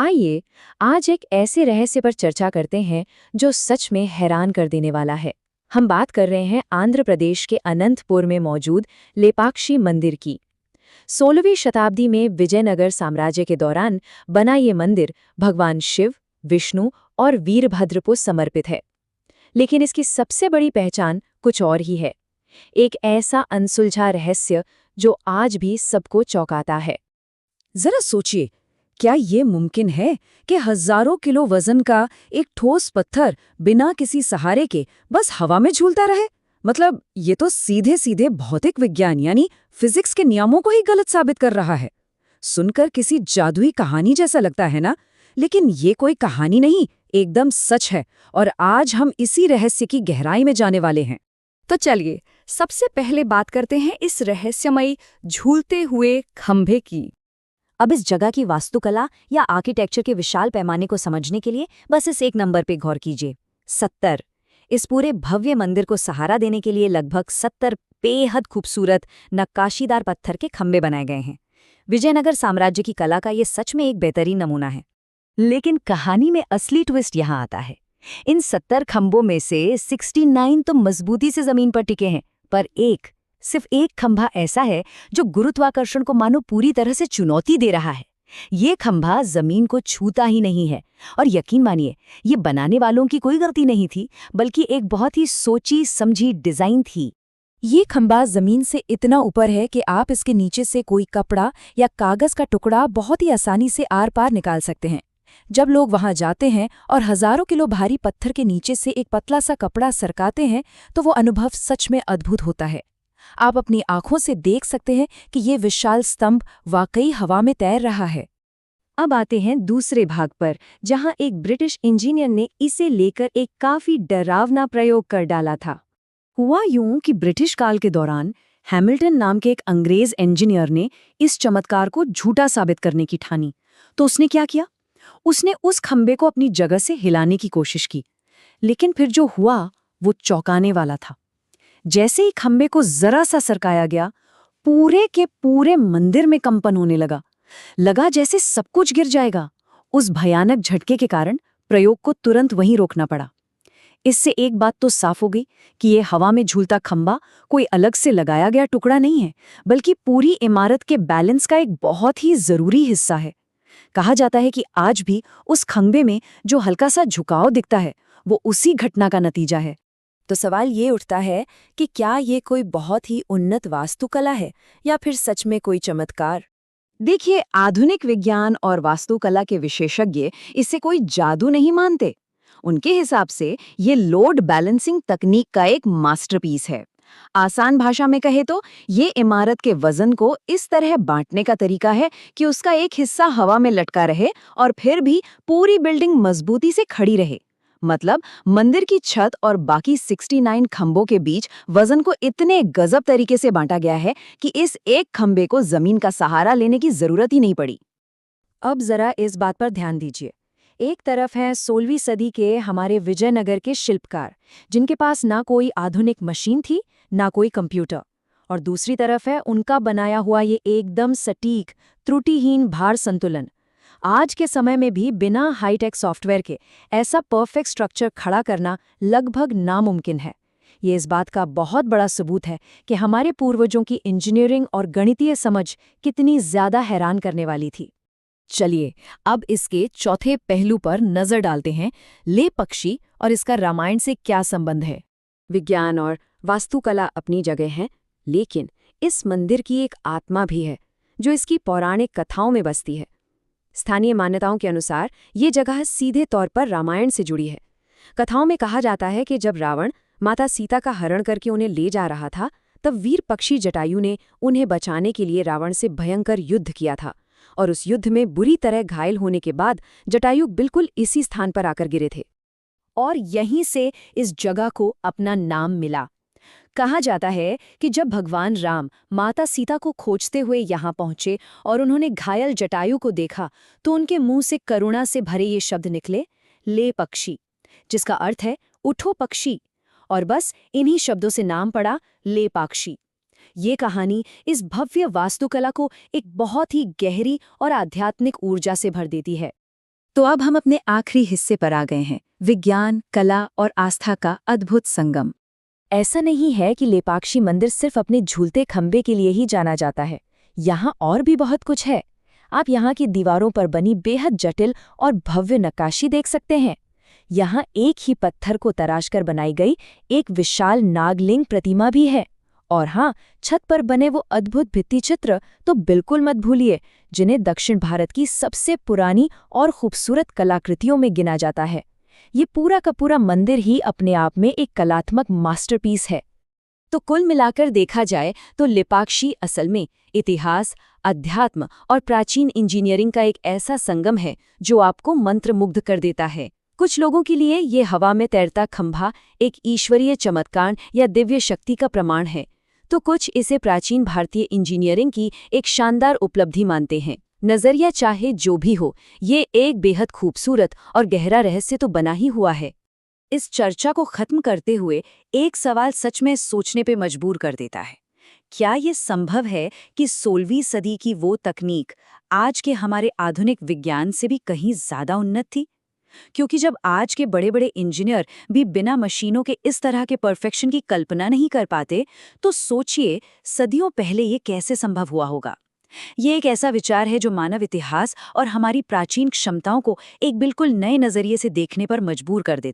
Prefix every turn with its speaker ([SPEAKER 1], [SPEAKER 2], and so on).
[SPEAKER 1] आइए आज एक ऐसे रहस्य पर चर्चा करते हैं जो सच में हैरान कर देने वाला है। हम बात कर रहे हैं आंध्र प्रदेश के अनंतपुर में मौजूद लेपाक्षी मंदिर की। 16वीं शताब्दी में विजयनगर साम्राज्य के दौरान बना ये मंदिर भगवान शिव, विष्णु और वीरभद्र को समर्पित है। लेकिन इसकी सबसे बड़ी पहचान कुछ और ही है। एक ऐसा अनसुलझा रहस्य जो आज भी सबको चौंकाता है।
[SPEAKER 2] जरा सोचिए, क्या ये मुमकिन है कि हजारों किलो वजन का एक ठोस पत्थर बिना किसी सहारे के बस हवा में झूलता रहे? मतलब ये तो सीधे सीधे भौतिक विज्ञान यानी फिजिक्स के नियमों को ही गलत साबित कर रहा है। सुनकर किसी जादुई कहानी जैसा लगता है ना, लेकिन ये कोई कहानी नहीं, एकदम सच है। और आज हम इसी रहस्य की गहराई में जाने वाले हैं।
[SPEAKER 3] तो चलिए सबसे पहले बात करते हैं इस रहस्यमयी झूलते हुए खंभे की।
[SPEAKER 4] अब इस जगह की वास्तुकला या आर्किटेक्चर के विशाल पैमाने को समझने के लिए बस इस एक नंबर पे गौर कीजिए, 70। इस पूरे भव्य मंदिर को सहारा देने के लिए लगभग 70 बेहद खूबसूरत नक्काशीदार पत्थर के खंभे बनाए गए हैं। विजयनगर साम्राज्य की कला का ये सच में एक बेहतरीन नमूना है। लेकिन कहानी में असली ट्विस्ट यहाँ आता है। इन 70 खंभों में से 69 तो मजबूती से जमीन पर टिके हैं, पर सिर्फ एक खंभा ऐसा है जो गुरुत्वाकर्षण को मानो पूरी तरह से चुनौती दे रहा है। ये खंभा जमीन को छूता ही नहीं है। और यकीन मानिए, ये बनाने वालों की कोई गलती नहीं थी, बल्कि एक बहुत ही सोची समझी डिजाइन थी।
[SPEAKER 2] ये खंभा जमीन से इतना ऊपर है कि आप इसके नीचे से कोई कपड़ा या कागज का टुकड़ा बहुत ही आसानी से आर पार निकाल सकते हैं। जब लोग वहां जाते हैं और हजारों किलो भारी पत्थर के नीचे से एक पतला सा कपड़ा सरकाते हैं, तो वो अनुभव सच में अद्भुत होता है। आप अपनी आंखों से देख सकते हैं कि ये विशाल स्तंभ वाकई हवा में तैर रहा है।
[SPEAKER 1] अब आते हैं दूसरे भाग पर, जहां एक ब्रिटिश इंजीनियर ने इसे लेकर एक काफी डरावना प्रयोग कर डाला था।
[SPEAKER 2] हुआ यूं कि ब्रिटिश काल के दौरान हैमिल्टन नाम के एक अंग्रेज इंजीनियर ने इस चमत्कार को झूठा साबित करने की ठानी। तो उसने क्या किया? उसने उस खंबे को अपनी जगह से हिलाने की कोशिश की, लेकिन फिर जो हुआ वो चौंकाने वाला था। जैसे ही खंबे को जरा सा सरकाया गया, पूरे के पूरे मंदिर में कंपन होने लगा जैसे सब कुछ गिर जाएगा। उस भयानक झटके के कारण प्रयोग को तुरंत वहीं रोकना पड़ा। इससे एक बात तो साफ हो गई कि ये हवा में झूलता खंबा कोई अलग से लगाया गया टुकड़ा नहीं है, बल्कि पूरी इमारत के बैलेंस का एक बहुत ही जरूरी हिस्सा है। कहा जाता है कि आज भी उस खंबे में जो हल्का सा झुकाव दिखता है, वो उसी घटना का नतीजा है।
[SPEAKER 3] तो सवाल ये उठता है कि क्या ये कोई बहुत ही उन्नत वास्तुकला है या फिर सच में कोई चमत्कार?
[SPEAKER 1] देखिए, आधुनिक विज्ञान और वास्तुकला के विशेषज्ञ इसे कोई जादू नहीं मानते। उनके हिसाब से ये लोड बैलेंसिंग तकनीक का एक मास्टरपीस है। आसान भाषा में कहे तो ये इमारत के वजन को इस तरह बांटने का तरीका है कि उसका एक हिस्सा हवा में लटका रहे और फिर भी पूरी बिल्डिंग मजबूती से खड़ी रहे। मतलब मंदिर की छत और बाकी 69 खंभों के बीच वजन को इतने गजब तरीके से बांटा गया है कि इस एक खंभे को जमीन का सहारा लेने की जरूरत ही नहीं पड़ी। अब जरा इस बात पर ध्यान दीजिए। एक तरफ है 16वीं सदी के हमारे विजयनगर के शिल्पकार, जिनके पास ना कोई आधुनिक मशीन थी, ना कोई कंप्यूटर। और दूसरी तरफ है उनका बनाया हुआ ये एकदम सटीक, त्रुटिहीन भार संतुलन। आज के समय में भी बिना हाईटेक सॉफ्टवेयर के ऐसा परफेक्ट स्ट्रक्चर खड़ा करना लगभग नामुमकिन है। ये इस बात का बहुत बड़ा सबूत है कि हमारे पूर्वजों की इंजीनियरिंग और गणितीय समझ कितनी ज्यादा हैरान करने वाली थी।
[SPEAKER 2] चलिए अब इसके चौथे पहलू पर नजर डालते हैं, लेपक्षी और इसका रामायण से क्या संबंध है।
[SPEAKER 1] विज्ञान और वास्तुकला अपनी जगह हैं, लेकिन इस मंदिर की एक आत्मा भी है जो इसकी पौराणिक कथाओं में बसती है। स्थानीय मान्यताओं के अनुसार ये जगह सीधे तौर पर रामायण से जुड़ी है। कथाओं में कहा जाता है कि जब रावण माता सीता का हरण करके उन्हें ले जा रहा था, तब वीर पक्षी जटायु ने उन्हें बचाने के लिए रावण से भयंकर युद्ध किया था। और उस युद्ध में बुरी तरह घायल होने के बाद जटायु बिल्कुल इसी स्थान पर आकर गिरे थे।
[SPEAKER 2] और यहीं से इस जगह को अपना नाम मिला। कहा जाता है कि जब भगवान राम माता सीता को खोजते हुए यहाँ पहुंचे और उन्होंने घायल जटायु को देखा, तो उनके मुंह से करुणा से भरे ये शब्द निकले, ले पक्षी, जिसका अर्थ है उठो पक्षी। और बस इन्हीं शब्दों से नाम पड़ा लेपाक्षी। ये कहानी इस भव्य वास्तुकला को एक बहुत ही गहरी और आध्यात्मिक ऊर्जा से भर देती है।
[SPEAKER 1] तो अब हम अपने आखिरी हिस्से पर आ गए हैं, विज्ञान, कला और आस्था का अद्भुत संगम।
[SPEAKER 3] ऐसा नहीं है कि लेपाक्षी मंदिर सिर्फ अपने झूलते खंबे के लिए ही जाना जाता है। यहाँ और भी बहुत कुछ है। आप यहाँ की दीवारों पर बनी बेहद जटिल और भव्य नक्काशी देख सकते हैं। यहाँ एक ही पत्थर को तराशकर बनाई गई एक विशाल नागलिंग प्रतिमा भी है। और हाँ, छत पर बने वो अद्भुत भित्तिचित्र तो बिल्कुल मत भूलिए, जिन्हें दक्षिण भारत की सबसे पुरानी और खूबसूरत कलाकृतियों में गिना जाता है। ये पूरा का पूरा मंदिर ही अपने आप में एक कलात्मक मास्टरपीस है।
[SPEAKER 1] तो कुल मिलाकर देखा जाए तो लेपाक्षी असल में इतिहास, अध्यात्म और प्राचीन इंजीनियरिंग का एक ऐसा संगम है जो आपको मंत्रमुग्ध कर देता है। कुछ लोगों के लिए ये हवा में तैरता खंभा एक ईश्वरीय चमत्कार या दिव्य शक्ति का प्रमाण है, तो कुछ इसे प्राचीन भारतीय इंजीनियरिंग की एक शानदार उपलब्धि मानते हैं। नजरिया चाहे जो भी हो, ये एक बेहद खूबसूरत और गहरा रहस्य तो बना ही हुआ है। इस चर्चा को खत्म करते हुए एक सवाल सच में सोचने पे मजबूर कर देता है। क्या ये संभव है कि 16वीं सदी की वो तकनीक आज के हमारे आधुनिक विज्ञान से भी कहीं ज्यादा उन्नत थी? क्योंकि जब आज के बड़े बड़े इंजीनियर भी बिना मशीनों के इस तरह के परफेक्शन की कल्पना नहीं कर पाते, तो सोचिए सदियों पहले ये कैसे संभव हुआ होगा। ये एक ऐसा विचार है जो मानव इतिहास और हमारी प्राचीन क्षमताओं को एक बिल्कुल नए नजरिए से देखने पर मजबूर कर देता है।